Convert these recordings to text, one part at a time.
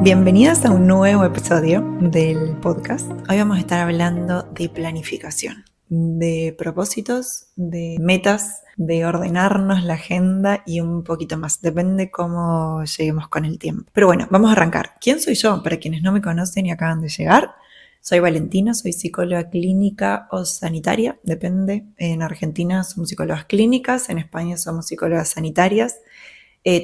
Bienvenidas a un nuevo episodio del podcast. Hoy vamos a estar hablando de planificación, de propósitos, de metas, de ordenarnos la agenda y un poquito más. Depende cómo lleguemos con el tiempo. Pero bueno, vamos a arrancar. ¿Quién soy yo? Para quienes no me conocen y acaban de llegar, soy Valentina, soy psicóloga clínica o sanitaria, depende. En Argentina somos psicólogas clínicas, en España somos psicólogas sanitarias.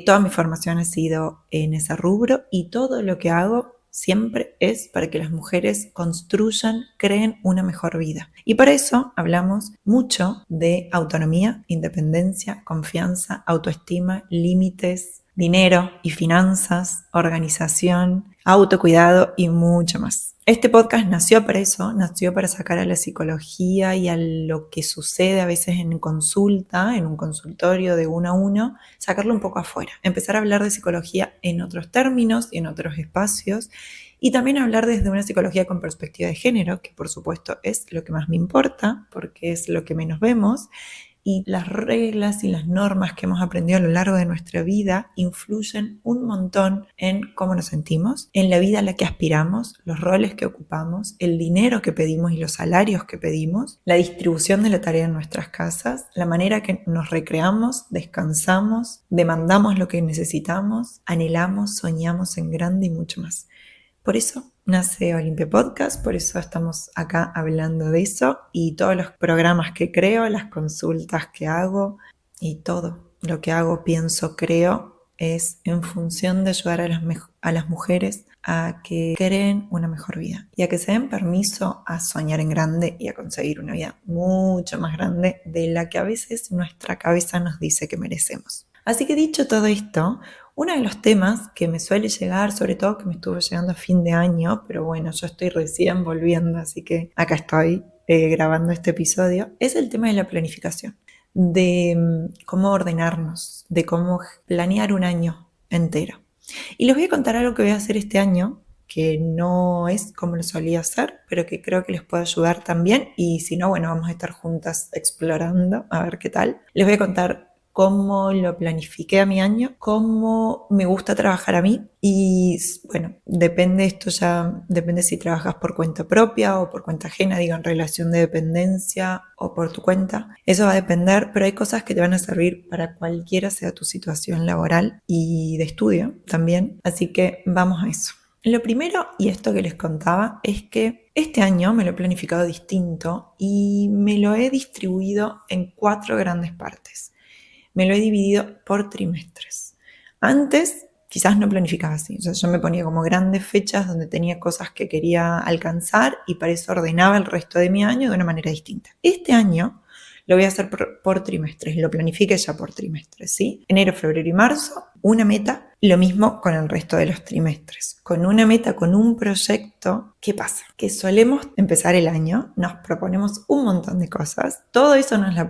Toda mi formación ha sido en ese rubro y todo lo que hago siempre es para que las mujeres construyan, creen una mejor vida. Y para eso hablamos mucho de autonomía, independencia, confianza, autoestima, límites, dinero y finanzas, organización, autocuidado y mucho más. Este podcast nació para eso, nació para sacar a la psicología y a lo que sucede a veces en consulta, en un consultorio de uno a uno, sacarlo un poco afuera, empezar a hablar de psicología en otros términos y en otros espacios y también hablar desde una psicología con perspectiva de género, que por supuesto es lo que más me importa porque es lo que menos vemos. Y las reglas y las normas que hemos aprendido a lo largo de nuestra vida influyen un montón en cómo nos sentimos, en la vida a la que aspiramos, los roles que ocupamos, el dinero que pedimos y los salarios que pedimos, la distribución de la tarea en nuestras casas, la manera que nos recreamos, descansamos, demandamos lo que necesitamos, anhelamos, soñamos en grande y mucho más. Por eso nace Olimpia Podcast, por eso estamos acá hablando de eso y todos los programas que creo, las consultas que hago y todo lo que hago, pienso, creo es en función de ayudar a las mujeres a que creen una mejor vida y a que se den permiso a soñar en grande y a conseguir una vida mucho más grande de la que a veces nuestra cabeza nos dice que merecemos. Así que dicho todo esto, uno de los temas que me suele llegar, sobre todo que me estuvo llegando a fin de año, pero bueno, yo estoy recién volviendo, así que acá estoy grabando este episodio, es el tema de la planificación, de cómo ordenarnos, de cómo planear un año entero. Y les voy a contar algo que voy a hacer este año, que no es como lo solía hacer, pero que creo que les puede ayudar también, y si no, bueno, vamos a estar juntas explorando, a ver qué tal. Les voy a contar cómo lo planifiqué a mi año, cómo me gusta trabajar a mí y bueno, depende si trabajas por cuenta propia o por cuenta ajena, digo en relación de dependencia o por tu cuenta. Eso va a depender, pero hay cosas que te van a servir para cualquiera sea tu situación laboral y de estudio también, así que vamos a eso. Lo primero, y esto que les contaba, es que este año me lo he planificado distinto y me lo he distribuido en 4 grandes partes. Me lo he dividido por trimestres. Antes quizás no planificaba así. O sea, yo me ponía como grandes fechas donde tenía cosas que quería alcanzar y para eso ordenaba el resto de mi año de una manera distinta. Este año lo voy a hacer por trimestres, lo planifiqué ya por trimestres, ¿sí? Enero, febrero y marzo, una meta, lo mismo con el resto de los trimestres. Con una meta, con un proyecto, ¿qué pasa? Que solemos empezar el año, nos proponemos un montón de cosas, todo eso nos las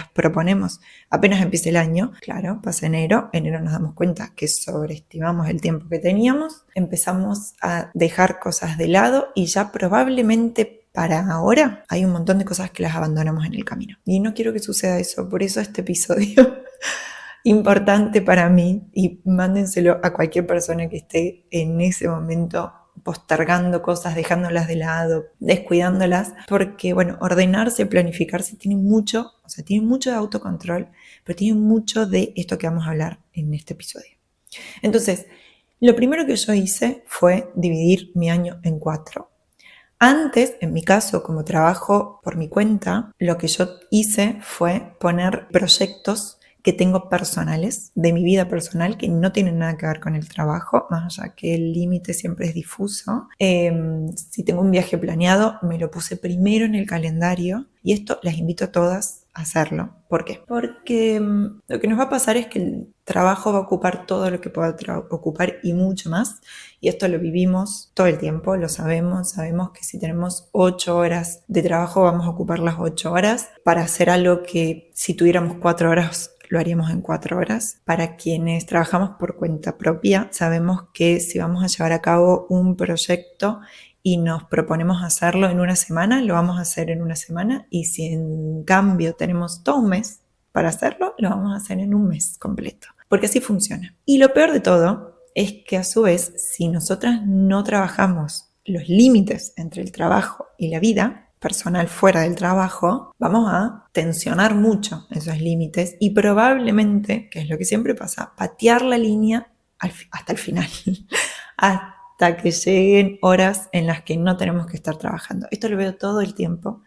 proponemos apenas empiece el año, claro, pasa enero nos damos cuenta que sobreestimamos el tiempo que teníamos, empezamos a dejar cosas de lado y ya probablemente para ahora hay un montón de cosas que las abandonamos en el camino. Y no quiero que suceda eso, por eso este episodio importante para mí y mándenselo a cualquier persona que esté en ese momento postergando cosas, dejándolas de lado, descuidándolas, porque bueno, ordenarse, planificarse tiene mucho de autocontrol, pero tiene mucho de esto que vamos a hablar en este episodio. Entonces, lo primero que yo hice fue dividir mi año en 4. Antes, en mi caso, como trabajo por mi cuenta, lo que yo hice fue poner proyectos que tengo personales, de mi vida personal, que no tienen nada que ver con el trabajo, más allá que el límite siempre es difuso. Si tengo un viaje planeado, me lo puse primero en el calendario y esto las invito a todas a hacerlo. ¿Por qué? Porque lo que nos va a pasar es que el trabajo va a ocupar todo lo que pueda ocupar y mucho más. Y esto lo vivimos todo el tiempo, lo sabemos que si tenemos 8 horas de trabajo vamos a ocupar las 8 horas para hacer algo que si tuviéramos 4 horas lo haríamos en 4 horas. Para quienes trabajamos por cuenta propia, sabemos que si vamos a llevar a cabo un proyecto y nos proponemos hacerlo en una semana, lo vamos a hacer en una semana, y si en cambio tenemos todo un mes para hacerlo, lo vamos a hacer en un mes completo, porque así funciona. Y lo peor de todo es que a su vez, si nosotras no trabajamos los límites entre el trabajo y la vida personal fuera del trabajo, vamos a tensionar mucho esos límites y probablemente, que es lo que siempre pasa, patear la línea hasta el final, hasta que lleguen horas en las que no tenemos que estar trabajando. Esto lo veo todo el tiempo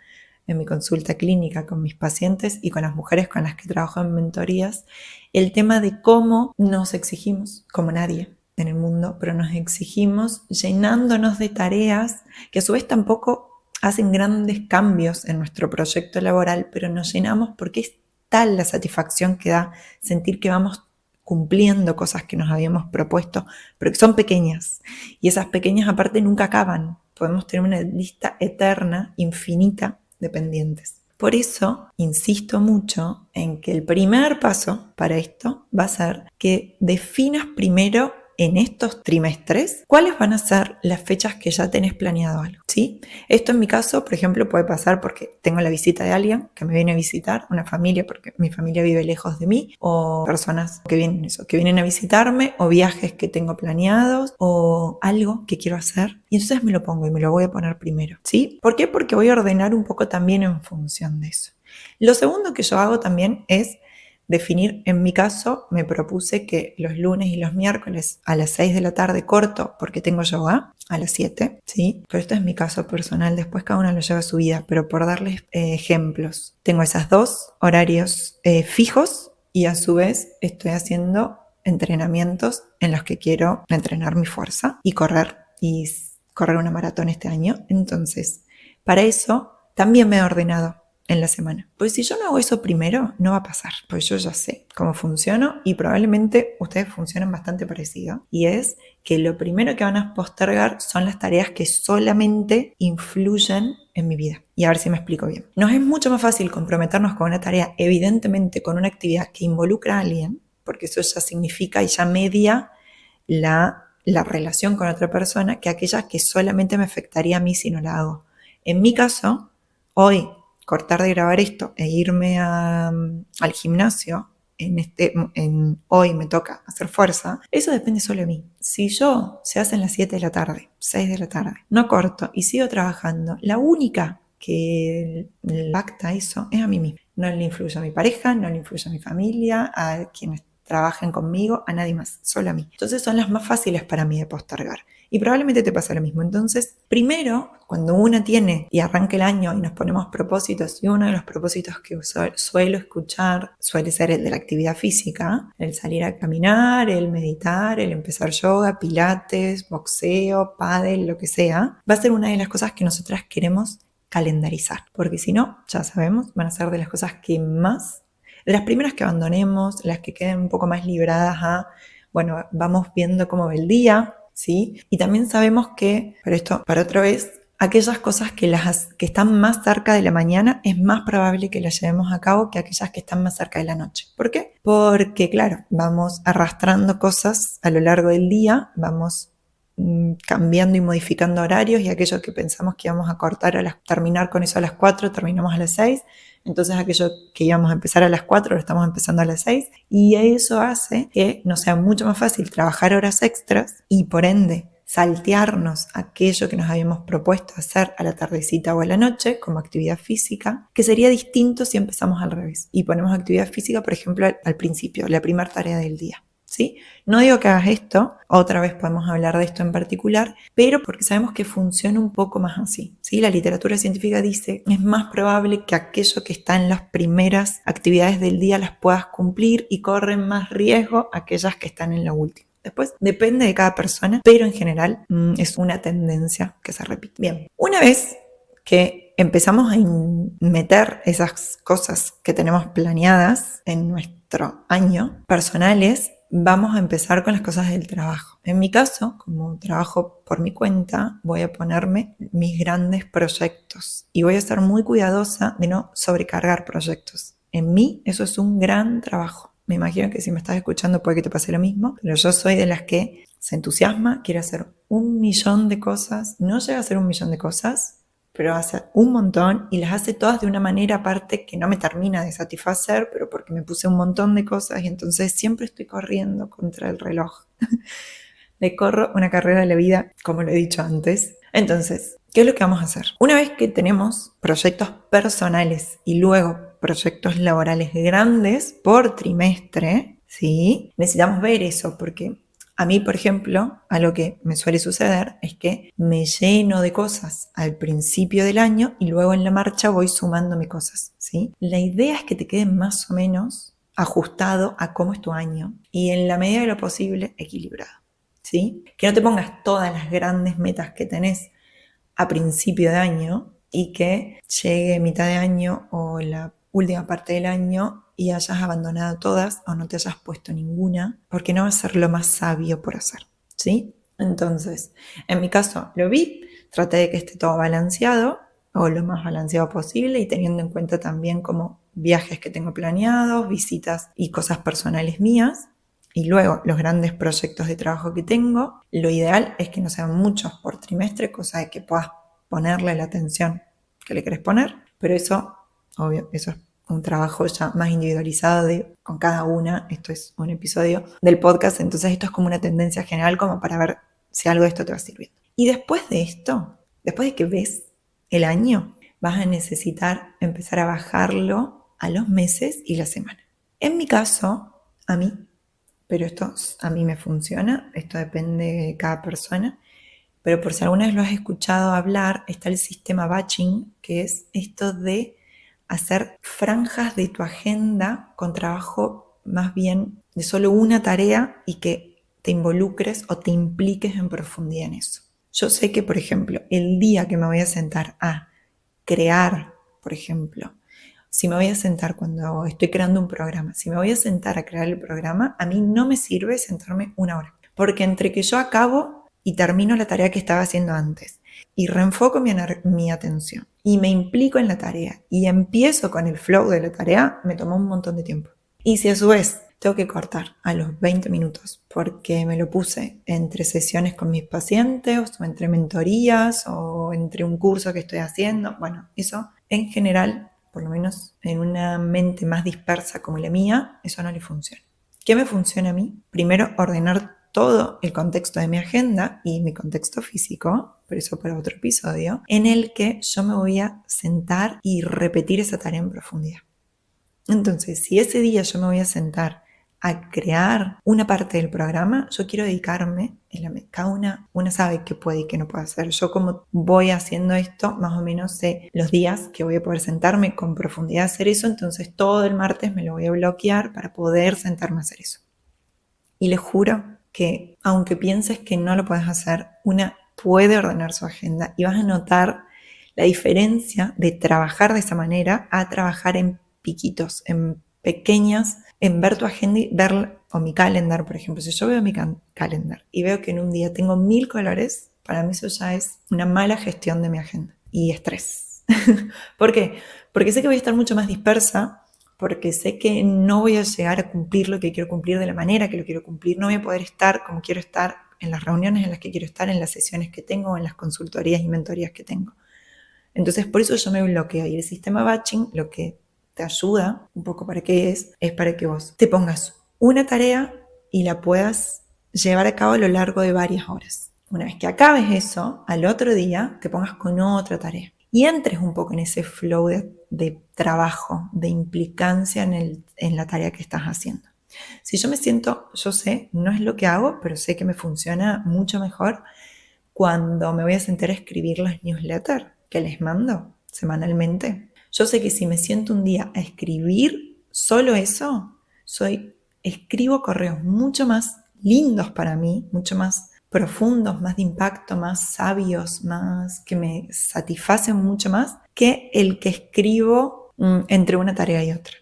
en mi consulta clínica con mis pacientes y con las mujeres con las que trabajo en mentorías, el tema de cómo nos exigimos, como nadie en el mundo, pero nos exigimos llenándonos de tareas que a su vez tampoco hacen grandes cambios en nuestro proyecto laboral, pero nos llenamos porque es tal la satisfacción que da sentir que vamos cumpliendo cosas que nos habíamos propuesto, pero que son pequeñas. Y esas pequeñas aparte nunca acaban. Podemos tener una lista eterna, infinita, de pendientes. Por eso insisto mucho en que el primer paso para esto va a ser que definas primero en estos trimestres cuáles van a ser las fechas que ya tenés planeado algo, ¿sí? Esto en mi caso, por ejemplo, puede pasar porque tengo la visita de alguien que me viene a visitar, una familia, porque mi familia vive lejos de mí, o personas que vienen a visitarme, o viajes que tengo planeados, o algo que quiero hacer, y entonces me lo pongo y me lo voy a poner primero, ¿sí? ¿Por qué? Porque voy a ordenar un poco también en función de eso. Lo segundo que yo hago también es definir, en mi caso, me propuse que los lunes y los miércoles a las 6 de la tarde corto, porque tengo yoga, a las 7, ¿sí? Pero esto es mi caso personal, después cada uno lo lleva a su vida, pero por darles ejemplos. Tengo esos dos horarios fijos y a su vez estoy haciendo entrenamientos en los que quiero entrenar mi fuerza y correr una maratón este año. Entonces, para eso también me he ordenado en la semana. Pues si yo no hago eso primero, no va a pasar. Pues yo ya sé cómo funciono y probablemente ustedes funcionan bastante parecido. Y es que lo primero que van a postergar son las tareas que solamente influyen en mi vida. Y a ver si me explico bien. Nos es mucho más fácil comprometernos con una tarea, evidentemente con una actividad que involucra a alguien, porque eso ya significa y ya media la relación con otra persona, que aquella que solamente me afectaría a mí si no la hago. En mi caso, hoy cortar de grabar esto e irme al gimnasio, hoy me toca hacer fuerza, eso depende solo de mí. Si se hacen las 7 de la tarde, 6 de la tarde, no corto y sigo trabajando, la única que le impacta eso es a mí misma. No le influye a mi pareja, no le influye a mi familia, a quienes trabajen conmigo, a nadie más, solo a mí. Entonces son las más fáciles para mí de postergar. Y probablemente te pasa lo mismo. Entonces, primero, cuando una tiene y arranca el año y nos ponemos propósitos, y uno de los propósitos que suelo escuchar suele ser el de la actividad física, el salir a caminar, el meditar, el empezar yoga, pilates, boxeo, pádel, lo que sea, va a ser una de las cosas que nosotras queremos calendarizar. Porque si no, ya sabemos, van a ser de las cosas que más, las primeras que abandonemos, las que queden un poco más libradas a, bueno, vamos viendo cómo va el día, ¿sí? Y también sabemos que, pero esto para otra vez, aquellas cosas que están más cerca de la mañana es más probable que las llevemos a cabo que aquellas que están más cerca de la noche. ¿Por qué? Porque, claro, vamos arrastrando cosas a lo largo del día, vamos cambiando y modificando horarios y aquello que pensamos que íbamos a terminar con eso a las 4, terminamos a las 6. Entonces aquello que íbamos a empezar a las 4 lo estamos empezando a las 6 y eso hace que nos sea mucho más fácil trabajar horas extras y por ende saltearnos aquello que nos habíamos propuesto hacer a la tardecita o a la noche como actividad física, que sería distinto si empezamos al revés y ponemos actividad física, por ejemplo, al principio, la primera tarea del día. ¿Sí? No digo que hagas esto, otra vez podemos hablar de esto en particular, pero porque sabemos que funciona un poco más así, ¿sí? La literatura científica dice que es más probable que aquello que está en las primeras actividades del día las puedas cumplir y corren más riesgo aquellas que están en la última. Después depende de cada persona, pero en general es una tendencia que se repite. Bien, una vez que empezamos a meter esas cosas que tenemos planeadas en nuestro año personales, vamos a empezar con las cosas del trabajo. En mi caso, como trabajo por mi cuenta, voy a ponerme mis grandes proyectos y voy a estar muy cuidadosa de no sobrecargar proyectos. En mí eso es un gran trabajo. Me imagino que si me estás escuchando puede que te pase lo mismo, pero yo soy de las que se entusiasma, quiere hacer 1.000.000 de cosas, no llega a hacer 1.000.000 de cosas, pero hace un montón y las hace todas de una manera aparte que no me termina de satisfacer, pero porque me puse un montón de cosas y entonces siempre estoy corriendo contra el reloj. Le corro una carrera de la vida, como lo he dicho antes. Entonces, ¿qué es lo que vamos a hacer? Una vez que tenemos proyectos personales y luego proyectos laborales grandes por trimestre, ¿sí? Necesitamos ver eso porque a mí, por ejemplo, algo que me suele suceder es que me lleno de cosas al principio del año y luego en la marcha voy sumándome cosas, ¿sí? La idea es que te quede más o menos ajustado a cómo es tu año y en la medida de lo posible equilibrado, ¿sí? Que no te pongas todas las grandes metas que tenés a principio de año y que llegue mitad de año o la última parte del año y hayas abandonado todas o no te hayas puesto ninguna, porque no va a ser lo más sabio por hacer, ¿sí? Entonces, en mi caso lo vi, traté de que esté todo balanceado o lo más balanceado posible y teniendo en cuenta también como viajes que tengo planeados, visitas y cosas personales mías. Y luego los grandes proyectos de trabajo que tengo, lo ideal es que no sean muchos por trimestre, cosa de que puedas ponerle la atención que le querés poner, pero eso, obvio, eso es un trabajo ya más individualizado con cada una. Esto es un episodio del podcast, entonces esto es como una tendencia general como para ver si algo de esto te va sirviendo. Y después de esto, después de que ves el año, vas a necesitar empezar a bajarlo a los meses y la semana. En mi caso, a mí, pero esto a mí me funciona, esto depende de cada persona, pero por si alguna vez lo has escuchado hablar, está el sistema batching, que es esto de hacer franjas de tu agenda con trabajo más bien de solo una tarea y que te involucres o te impliques en profundidad en eso. Yo sé que, por ejemplo, el día que me voy a sentar a crear, por ejemplo, si me voy a sentar cuando estoy creando un programa, si me voy a sentar a crear el programa, a mí no me sirve sentarme 1 hora. Porque entre que yo acabo y termino la tarea que estaba haciendo antes y reenfoco mi atención y me implico en la tarea y empiezo con el flow de la tarea, me tomó un montón de tiempo. Y si a su vez tengo que cortar a los 20 minutos porque me lo puse entre sesiones con mis pacientes o entre mentorías o entre un curso que estoy haciendo, bueno, eso en general, por lo menos en una mente más dispersa como la mía, eso no le funciona. ¿Qué me funciona a mí? Primero, ordenar todo el contexto de mi agenda y mi contexto físico, pero eso para otro episodio, en el que yo me voy a sentar y repetir esa tarea en profundidad. Entonces, si ese día yo me voy a sentar a crear una parte del programa, yo quiero dedicarme, cada una sabe qué puede y qué no puede hacer. Yo como voy haciendo esto, más o menos sé los días que voy a poder sentarme con profundidad a hacer eso, entonces todo el martes me lo voy a bloquear para poder sentarme a hacer eso. Y les juro que aunque pienses que no lo puedes hacer, una puede ordenar su agenda y vas a notar la diferencia de trabajar de esa manera a trabajar en piquitos, en pequeñas, en ver tu agenda y ver, o mi calendar, por ejemplo. Si yo veo mi calendar y veo que en un día tengo 1000 colores, para mí eso ya es una mala gestión de mi agenda y estrés. ¿Por qué? Porque sé que voy a estar mucho más dispersa, porque sé que no voy a llegar a cumplir lo que quiero cumplir de la manera que lo quiero cumplir, no voy a poder estar como quiero estar en las reuniones en las que quiero estar, en las sesiones que tengo, en las consultorías y mentorías que tengo. Entonces, por eso yo me bloqueo. Y el sistema batching lo que te ayuda, un poco para qué es para que vos te pongas una tarea y la puedas llevar a cabo a lo largo de varias horas. Una vez que acabes eso, al otro día te pongas con otra tarea. Y entres un poco en ese flow de trabajo, de implicancia en la tarea que estás haciendo. Si yo me siento, yo sé, no es lo que hago, pero sé que me funciona mucho mejor cuando me voy a sentar a escribir los newsletters que les mando semanalmente. Yo sé que si me siento un día a escribir solo eso, escribo correos mucho más lindos para mí, mucho más profundos, más de impacto, más sabios, más que me satisfacen mucho más que el que escribo entre una tarea y otra.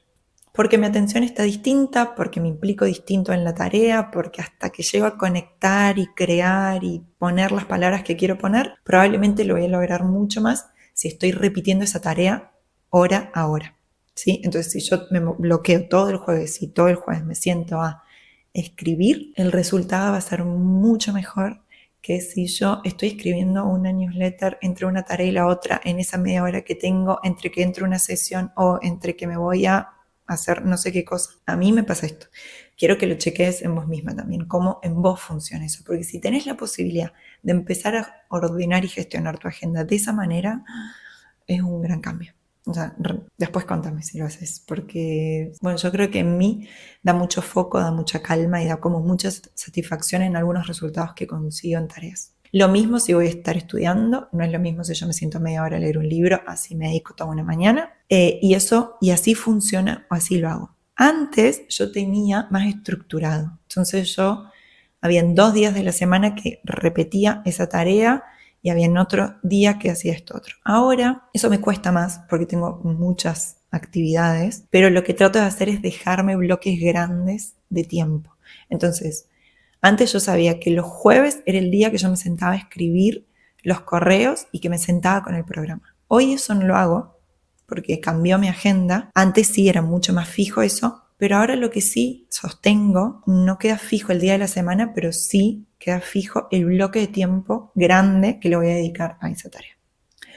Porque mi atención está distinta, porque me implico distinto en la tarea, porque hasta que llego a conectar y crear y poner las palabras que quiero poner, probablemente lo voy a lograr mucho más si estoy repitiendo esa tarea hora a hora, ¿sí? Entonces, si yo me bloqueo todo el jueves y todo el jueves me siento a escribir, el resultado va a ser mucho mejor que si yo estoy escribiendo una newsletter entre una tarea y la otra en esa media hora que tengo entre que entro una sesión o entre que me voy a hacer no sé qué cosa. A mí me pasa esto. quiero que lo cheques en vos misma también, cómo en vos funciona eso. Porque si tenés la posibilidad de empezar a ordenar y gestionar tu agenda de esa manera, es un gran cambio. O sea, después contame si lo haces, porque, bueno, yo creo que en mí da mucho foco, da mucha calma y da como mucha satisfacción en algunos resultados que consigo en tareas. Lo mismo si voy a estar estudiando, no es lo mismo si yo me siento media hora a leer un libro, así me dedico toda una mañana, y así funciona, o así lo hago. Antes yo tenía más estructurado, entonces yo, habían 2 días de la semana que repetía esa tarea, y había en otro día que hacía esto otro. Ahora eso me cuesta más porque tengo muchas actividades, pero lo que trato de hacer es dejarme bloques grandes de tiempo. Entonces, antes yo sabía que los jueves era el día que yo me sentaba a escribir los correos y que me sentaba con el programa. Hoy eso no lo hago porque cambió mi agenda. Antes sí era mucho más fijo eso, pero ahora lo que sí sostengo, no queda fijo el día de la semana, pero sí queda fijo el bloque de tiempo grande que le voy a dedicar a esa tarea.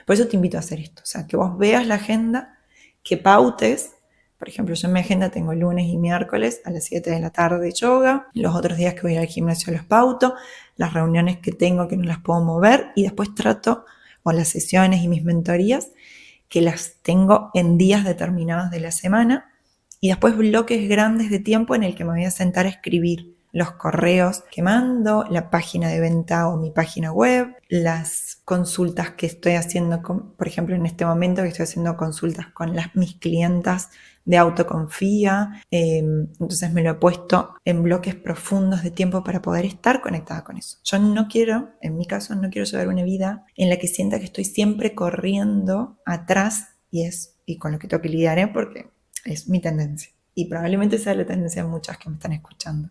Por eso te invito a hacer esto, o sea, que vos veas la agenda, que pautes. Por ejemplo, yo en mi agenda tengo lunes y miércoles a las 7 de la tarde yoga, los otros días que voy al gimnasio los pauto, las reuniones que tengo que no las puedo mover y después trato, o las sesiones y mis mentorías, que las tengo en días determinados de la semana y después bloques grandes de tiempo en el que me voy a sentar a escribir los correos que mando, la página de venta o mi página web, las consultas que estoy haciendo, por ejemplo, en este momento que estoy haciendo consultas con mis clientas de autoconfía, entonces me lo he puesto en bloques profundos de tiempo para poder estar conectada con eso. Yo no quiero, en mi caso, no quiero llevar una vida en la que sienta que estoy siempre corriendo atrás y con lo que tengo que lidiar, porque es mi tendencia y probablemente sea la tendencia de muchas que me están escuchando.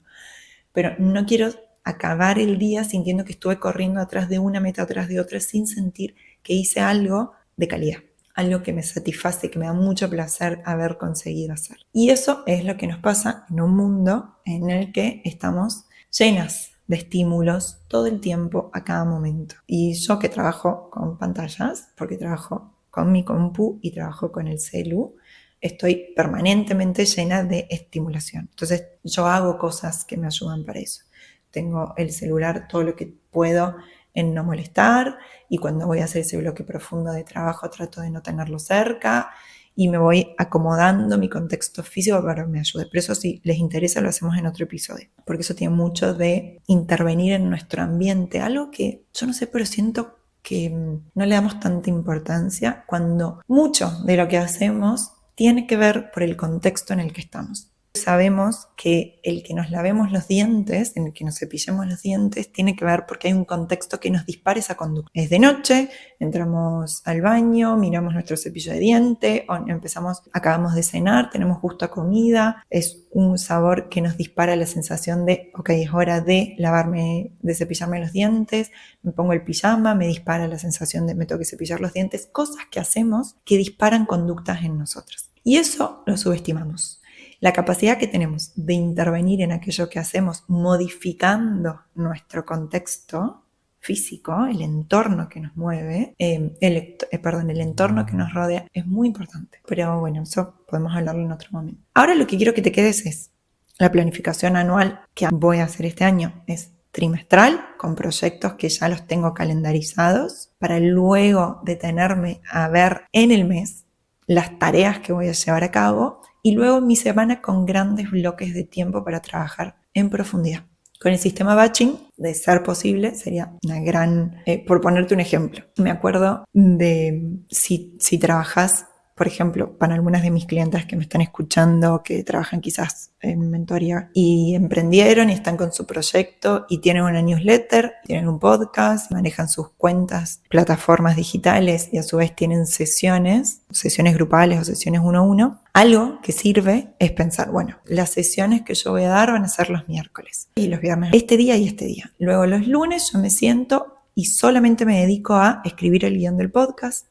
Pero no quiero acabar el día sintiendo que estuve corriendo atrás de una meta, atrás de otra, sin sentir que hice algo de calidad, algo que me satisface, que me da mucho placer haber conseguido hacer. Y eso es lo que nos pasa en un mundo en el que estamos llenas de estímulos todo el tiempo, a cada momento. Y yo que trabajo con pantallas, porque trabajo con mi compu y trabajo con el celu, estoy permanentemente llena de estimulación. Entonces yo hago cosas que me ayudan para eso. Tengo el celular todo lo que puedo en no molestar, y cuando voy a hacer ese bloque profundo de trabajo trato de no tenerlo cerca y me voy acomodando mi contexto físico para que me ayude. Pero eso, si les interesa, lo hacemos en otro episodio, porque eso tiene mucho de intervenir en nuestro ambiente, algo que yo no sé, pero siento que no le damos tanta importancia cuando mucho de lo que hacemos tiene que ver por el contexto en el que estamos. Sabemos que el que nos lavemos los dientes, en el que nos cepillemos los dientes, tiene que ver porque hay un contexto que nos dispara esa conducta. Es de noche, entramos al baño, miramos nuestro cepillo de diente, o acabamos de cenar, tenemos justo comida, es un sabor que nos dispara la sensación de, ok, es hora de de cepillarme los dientes, me pongo el pijama, me dispara la sensación de me tengo que cepillar los dientes, cosas que hacemos que disparan conductas en nosotros. Y eso lo subestimamos. La capacidad que tenemos de intervenir en aquello que hacemos, modificando nuestro contexto físico, el entorno que nos mueve, el entorno que nos rodea, es muy importante. Pero bueno, eso podemos hablarlo en otro momento. Ahora lo que quiero que te quedes es la planificación anual que voy a hacer este año. Es trimestral, con proyectos que ya los tengo calendarizados, para luego detenerme a ver en el mes las tareas que voy a llevar a cabo, y luego mi semana con grandes bloques de tiempo para trabajar en profundidad. Con el sistema batching, de ser posible, sería una gran... por ponerte un ejemplo, me acuerdo de si trabajas, por ejemplo, para algunas de mis clientas que me están escuchando, que trabajan quizás en mentoría y emprendieron y están con su proyecto y tienen una newsletter, tienen un podcast, manejan sus cuentas, plataformas digitales y a su vez tienen sesiones grupales o sesiones 1-1. Algo que sirve es pensar, bueno, las sesiones que yo voy a dar van a ser los miércoles y los viernes, este día y este día. Luego los lunes yo me siento y solamente me dedico a escribir el guión del podcast,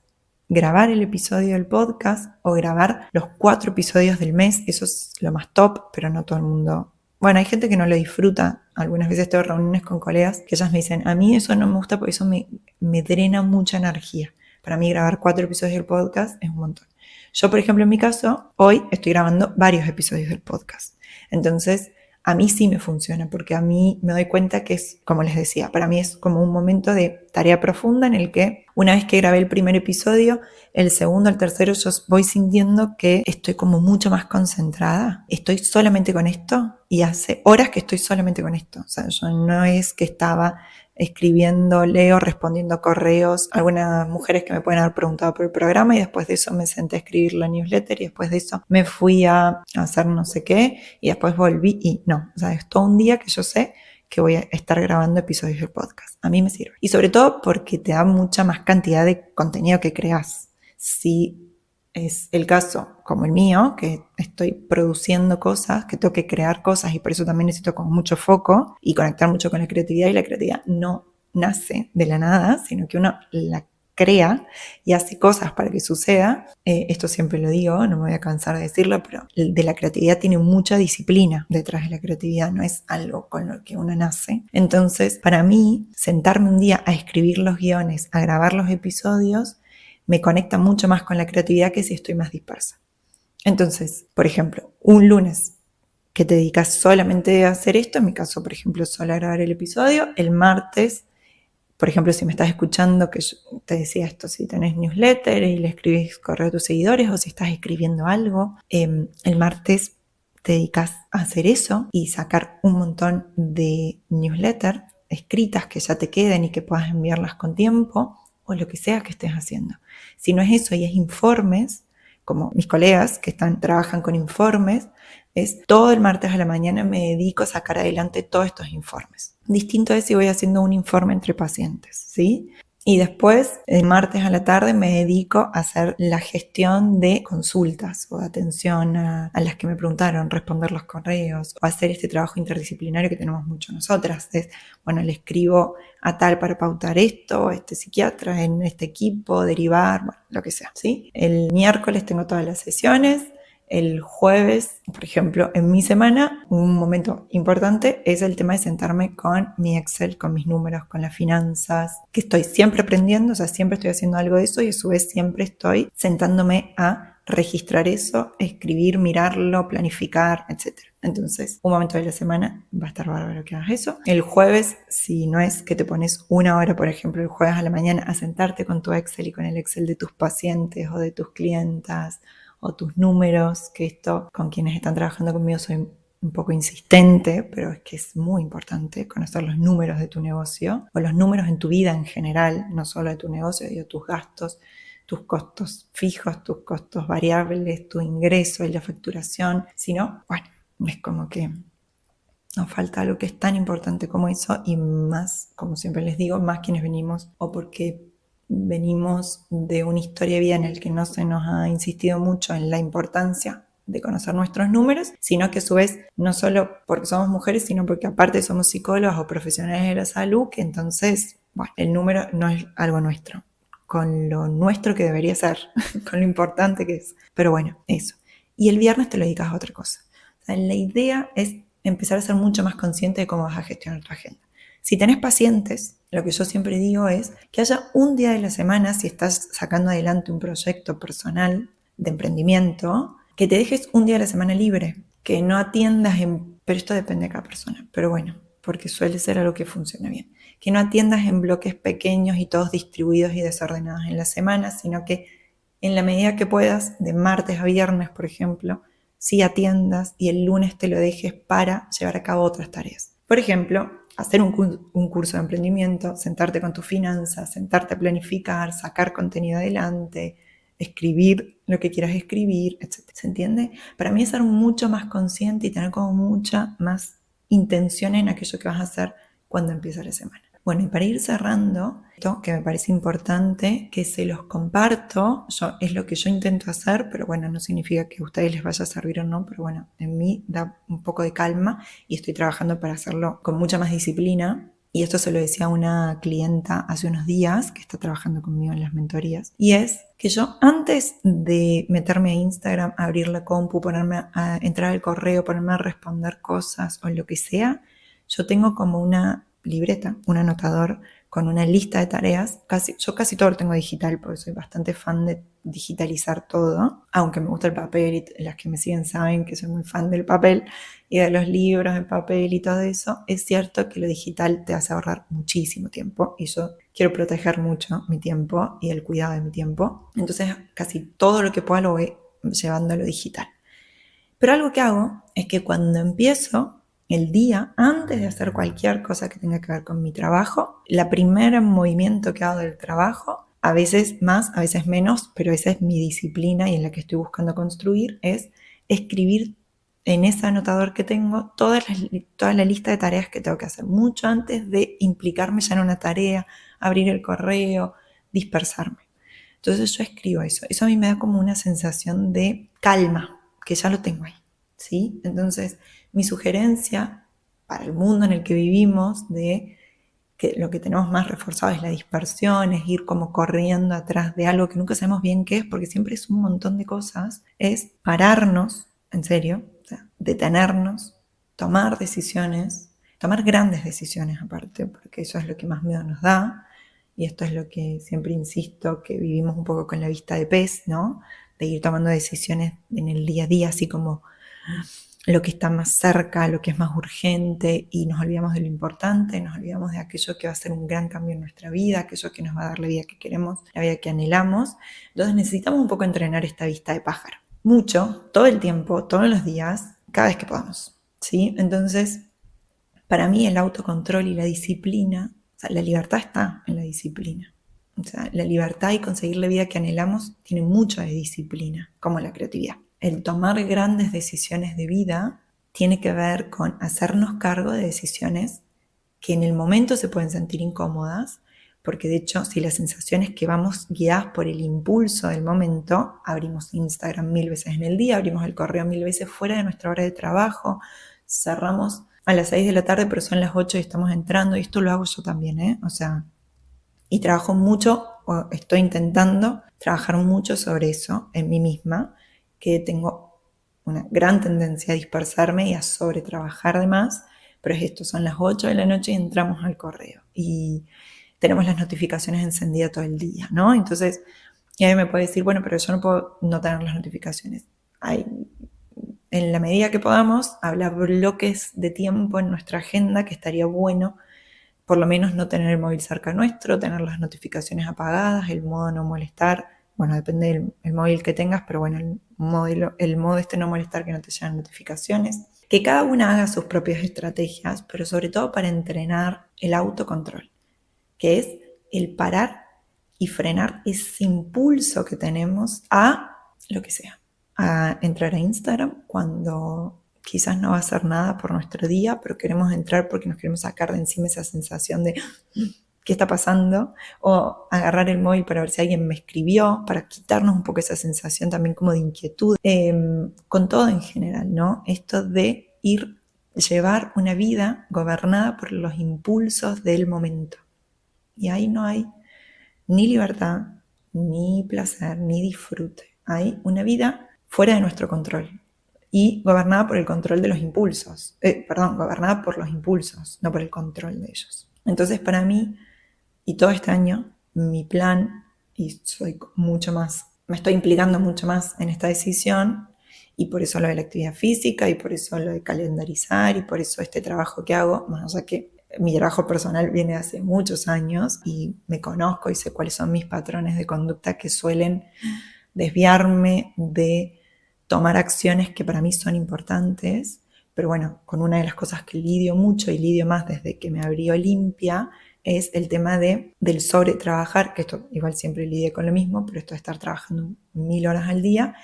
grabar el episodio del podcast o grabar los 4 episodios del mes. Eso es lo más top, pero no todo el mundo. Bueno, hay gente que no lo disfruta. Algunas veces tengo reuniones con colegas que ellas me dicen, a mí eso no me gusta porque eso me drena mucha energía. Para mí grabar 4 episodios del podcast es un montón. Yo, por ejemplo, en mi caso, hoy estoy grabando varios episodios del podcast. Entonces, a mí sí me funciona, porque a mí me doy cuenta que es, como les decía, para mí es como un momento de tarea profunda en el que una vez que grabé el primer episodio, el segundo, el tercero, yo voy sintiendo que estoy como mucho más concentrada. Estoy solamente con esto y hace horas que estoy solamente con esto. O sea, yo no es que estaba escribiendo, leo, respondiendo correos, algunas mujeres que me pueden haber preguntado por el programa y después de eso me senté a escribir la newsletter y después de eso me fui a hacer no sé qué y después volví y no, o sea, es todo un día que yo sé que voy a estar grabando episodios del podcast. A mí me sirve. Y sobre todo porque te da mucha más cantidad de contenido que creas. Si es el caso como el mío, que estoy produciendo cosas, que tengo que crear cosas y por eso también necesito con mucho foco y conectar mucho con la creatividad, y la creatividad no nace de la nada, sino que uno la crea y hace cosas para que suceda. Esto siempre lo digo, no me voy a cansar de decirlo, pero de la creatividad tiene mucha disciplina detrás de la creatividad, no es algo con lo que uno nace. Entonces, para mí, sentarme un día a escribir los guiones, a grabar los episodios, me conecta mucho más con la creatividad que si estoy más dispersa. Entonces, por ejemplo, un lunes que te dedicas solamente a hacer esto, en mi caso, por ejemplo, solo a grabar el episodio, el martes, por ejemplo, si me estás escuchando, que yo te decía esto, si tenés newsletter y le escribís correo a tus seguidores o si estás escribiendo algo, el martes te dedicas a hacer eso y sacar un montón de newsletter escritas que ya te queden y que puedas enviarlas con tiempo o lo que sea que estés haciendo. Si no es eso y es informes, como mis colegas que trabajan con informes, es todo el martes a la mañana me dedico a sacar adelante todos estos informes. Distinto es si voy haciendo un informe entre pacientes, ¿sí? Y después, el martes a la tarde, me dedico a hacer la gestión de consultas o de atención a las que me preguntaron, responder los correos o hacer este trabajo interdisciplinario que tenemos mucho nosotras. Es, bueno, le escribo a tal para pautar esto, a este psiquiatra en este equipo, derivar, bueno, lo que sea, ¿sí? El miércoles tengo todas las sesiones. El jueves, por ejemplo, en mi semana, un momento importante es el tema de sentarme con mi Excel, con mis números, con las finanzas, que estoy siempre aprendiendo, o sea, siempre estoy haciendo algo de eso y a su vez siempre estoy sentándome a registrar eso, escribir, mirarlo, planificar, etc. Entonces, un momento de la semana va a estar bárbaro que hagas eso. El jueves, si no es que te pones una hora, por ejemplo, el jueves a la mañana a sentarte con tu Excel y con el Excel de tus pacientes o de tus clientas, o tus números, que esto con quienes están trabajando conmigo soy un poco insistente, pero es que es muy importante conocer los números de tu negocio o los números en tu vida en general, no solo de tu negocio, digo, tus gastos, tus costos fijos, tus costos variables, tu ingreso y la facturación, sino, bueno, es como que nos falta algo que es tan importante como eso y más, como siempre les digo, más quienes venimos o porque venimos de una historia de vida en la que no se nos ha insistido mucho en la importancia de conocer nuestros números, sino que a su vez no solo porque somos mujeres, sino porque aparte somos psicólogas o profesionales de la salud, que entonces, bueno, el número no es algo nuestro, con lo nuestro que debería ser, con lo importante que es. Pero bueno, eso. Y el viernes te lo dedicas a otra cosa. O sea, la idea es empezar a ser mucho más consciente de cómo vas a gestionar tu agenda. Si tenés pacientes, lo que yo siempre digo es que haya un día de la semana, si estás sacando adelante un proyecto personal de emprendimiento, que te dejes un día de la semana libre, que no atiendas pero esto depende de cada persona, pero bueno, porque suele ser algo que funciona bien, que no atiendas en bloques pequeños y todos distribuidos y desordenados en la semana, sino que en la medida que puedas, de martes a viernes, por ejemplo, sí atiendas y el lunes te lo dejes para llevar a cabo otras tareas. Por ejemplo, hacer un curso de emprendimiento, sentarte con tus finanzas, sentarte a planificar, sacar contenido adelante, escribir lo que quieras escribir, etc. ¿Se entiende? Para mí es ser mucho más consciente y tener como mucha más intención en aquello que vas a hacer cuando empieza la semana. Bueno, y para ir cerrando, esto que me parece importante, que se los comparto, es lo que yo intento hacer, pero bueno, no significa que a ustedes les vaya a servir o no, pero bueno, en mí da un poco de calma y estoy trabajando para hacerlo con mucha más disciplina. Y esto se lo decía a una clienta hace unos días que está trabajando conmigo en las mentorías. Y es que yo antes de meterme a Instagram, a abrir la compu, ponerme a entrar al correo, ponerme a responder cosas o lo que sea, yo tengo como una libreta, un anotador con una lista de tareas. Yo casi todo lo tengo digital porque soy bastante fan de digitalizar todo, aunque me gusta el papel y las que me siguen saben que soy muy fan del papel y de los libros en papel y todo eso. Es cierto que lo digital te hace ahorrar muchísimo tiempo y yo quiero proteger mucho mi tiempo y el cuidado de mi tiempo. Entonces casi todo lo que pueda lo voy llevando a lo digital. Pero algo que hago es que cuando empiezo el día, antes de hacer cualquier cosa que tenga que ver con mi trabajo, la primera movimiento que hago del trabajo, a veces más, a veces menos, pero esa es mi disciplina y en la que estoy buscando construir, es escribir en ese anotador que tengo toda la lista de tareas que tengo que hacer, mucho antes de implicarme ya en una tarea, abrir el correo, dispersarme. Entonces yo escribo eso. Eso a mí me da como una sensación de calma, que ya lo tengo ahí, ¿sí? Entonces, mi sugerencia para el mundo en el que vivimos, de que lo que tenemos más reforzado es la dispersión, es ir como corriendo atrás de algo que nunca sabemos bien qué es, porque siempre es un montón de cosas, es pararnos, en serio, o sea, detenernos, tomar decisiones, tomar grandes decisiones aparte, porque eso es lo que más miedo nos da. Y esto es lo que siempre insisto, que vivimos un poco con la vista de pez, ¿no? De ir tomando decisiones en el día a día, así como lo que está más cerca, lo que es más urgente, y nos olvidamos de lo importante, nos olvidamos de aquello que va a ser un gran cambio en nuestra vida, aquello que nos va a dar la vida que queremos, la vida que anhelamos. Entonces necesitamos un poco entrenar esta vista de pájaro. Mucho, todo el tiempo, todos los días, cada vez que podamos, ¿sí? Entonces, para mí el autocontrol y la disciplina, o sea, la libertad está en la disciplina. O sea, la libertad y conseguir la vida que anhelamos tiene mucho de disciplina, como la creatividad. El tomar grandes decisiones de vida tiene que ver con hacernos cargo de decisiones que en el momento se pueden sentir incómodas, porque de hecho, si la sensación es que vamos guiadas por el impulso del momento, abrimos Instagram 1000 veces en el día, abrimos el correo 1000 veces fuera de nuestra hora de trabajo, cerramos a las 6 de la tarde, pero son las 8 y estamos entrando, y esto lo hago yo también, o sea, y trabajo mucho, o estoy intentando trabajar mucho sobre eso en mí misma, que tengo una gran tendencia a dispersarme y a sobretrabajar de más, pero es esto, son las 8 de la noche y entramos al correo y tenemos las notificaciones encendidas todo el día, ¿no? Entonces, y alguien me puede decir, bueno, pero yo no puedo no tener las notificaciones. En la medida que podamos, hablar bloques de tiempo en nuestra agenda, que estaría bueno por lo menos no tener el móvil cerca nuestro, tener las notificaciones apagadas, el modo no molestar, bueno, depende del móvil que tengas, pero bueno, el modo este no molestar, que no te llegan notificaciones. Que cada una haga sus propias estrategias, pero sobre todo para entrenar el autocontrol, que es el parar y frenar ese impulso que tenemos a lo que sea, a entrar a Instagram cuando quizás no va a hacer nada por nuestro día, pero queremos entrar porque nos queremos sacar de encima esa sensación de ¿qué está pasando? O agarrar el móvil para ver si alguien me escribió, para quitarnos un poco esa sensación también como de inquietud, con todo en general, ¿no? Esto de llevar una vida gobernada por los impulsos del momento. Y ahí no hay ni libertad, ni placer, ni disfrute. Hay una vida fuera de nuestro control y gobernada por el control de los impulsos. Gobernada por los impulsos, no por el control de ellos. Entonces, para mí, y todo este año, mi plan, y soy mucho más, me estoy implicando mucho más en esta decisión, y por eso lo de la actividad física, y por eso lo de calendarizar, y por eso este trabajo que hago, más allá que mi trabajo personal viene hace muchos años y me conozco y sé cuáles son mis patrones de conducta que suelen desviarme de tomar acciones que para mí son importantes, pero bueno, con una de las cosas que lidio mucho y lidio más desde que me abrí Olimpia es el tema del sobretrabajar, que esto igual siempre lidié con lo mismo, pero esto de estar trabajando 1000 horas al día,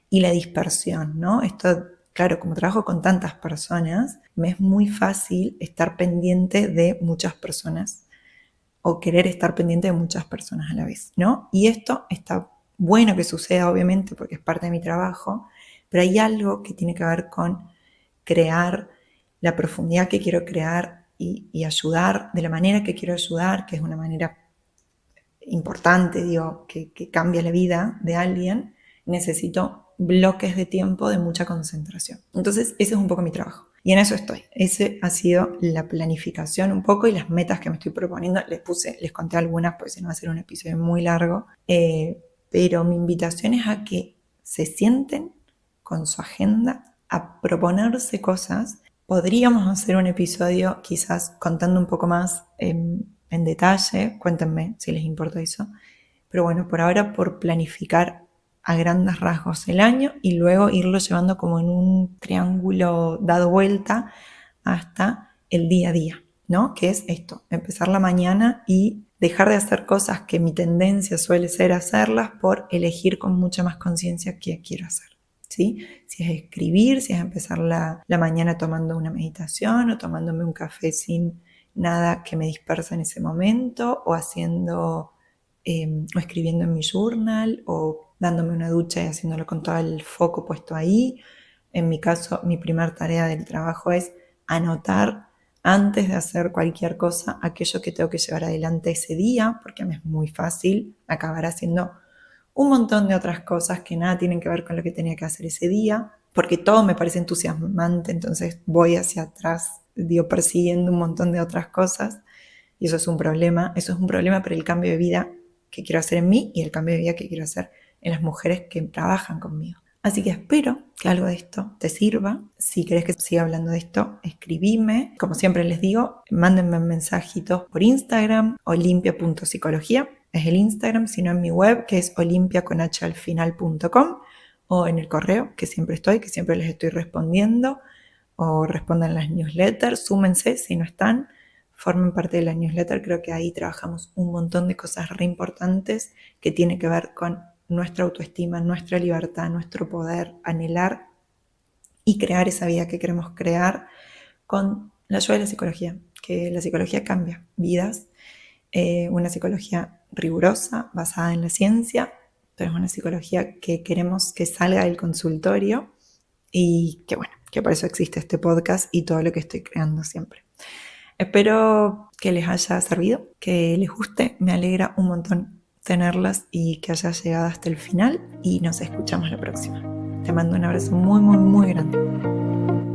y la dispersión, ¿no? Esto, claro, como trabajo con tantas personas, me es muy fácil estar pendiente de muchas personas o querer estar pendiente de muchas personas a la vez, ¿no? Y esto está bueno que suceda, obviamente, porque es parte de mi trabajo, pero hay algo que tiene que ver con crear la profundidad que quiero crear y ayudar de la manera que quiero ayudar, que es una manera importante, digo, que cambia la vida de alguien. Necesito bloques de tiempo de mucha concentración. Entonces, ese es un poco mi trabajo. Y en eso estoy. Ese ha sido la planificación un poco y las metas que me estoy proponiendo. Les conté algunas porque si no va a ser un episodio muy largo. Pero mi invitación es a que se sienten con su agenda a proponerse cosas. Podríamos hacer un episodio quizás contando un poco más en detalle. Cuéntenme si les importa eso. Pero bueno, por ahora por planificar a grandes rasgos el año y luego irlo llevando como en un triángulo dado vuelta hasta el día a día, ¿no? Que es esto, empezar la mañana y dejar de hacer cosas que mi tendencia suele ser hacerlas por elegir con mucha más conciencia qué quiero hacer, ¿sí? Si es escribir, si es empezar la mañana tomando una meditación o tomándome un café sin nada que me dispersa en ese momento o haciendo o escribiendo en mi journal o dándome una ducha y haciéndolo con todo el foco puesto ahí. En mi caso, mi primer tarea del trabajo es anotar antes de hacer cualquier cosa aquello que tengo que llevar adelante ese día, porque me es muy fácil acabar haciendo un montón de otras cosas que nada tienen que ver con lo que tenía que hacer ese día, porque todo me parece entusiasmante, entonces voy hacia atrás, persiguiendo un montón de otras cosas, y eso es un problema para el cambio de vida que quiero hacer en mí y el cambio de vida que quiero hacer en las mujeres que trabajan conmigo. Así que espero que algo de esto te sirva. Si querés que siga hablando de esto, escribime. Como siempre les digo, mándenme mensajitos por Instagram, olimpia.psicología, es el Instagram, sino en mi web, que es olimpiaconhalfinal.com, o en el correo, que siempre les estoy respondiendo, o respondan las newsletters, súmense si no están, formen parte de la newsletter. Creo que ahí trabajamos un montón de cosas re importantes que tienen que ver con nuestra autoestima, nuestra libertad, nuestro poder, anhelar y crear esa vida que queremos crear con la ayuda de la psicología, que la psicología cambia vidas, una psicología rigurosa, basada en la ciencia, pero es una psicología que queremos que salga del consultorio y que bueno, que por eso existe este podcast y todo lo que estoy creando siempre. Espero que les haya servido, que les guste, me alegra un montón tenerlas y que hayas llegado hasta el final y nos escuchamos la próxima. Te mando un abrazo muy, muy, muy grande.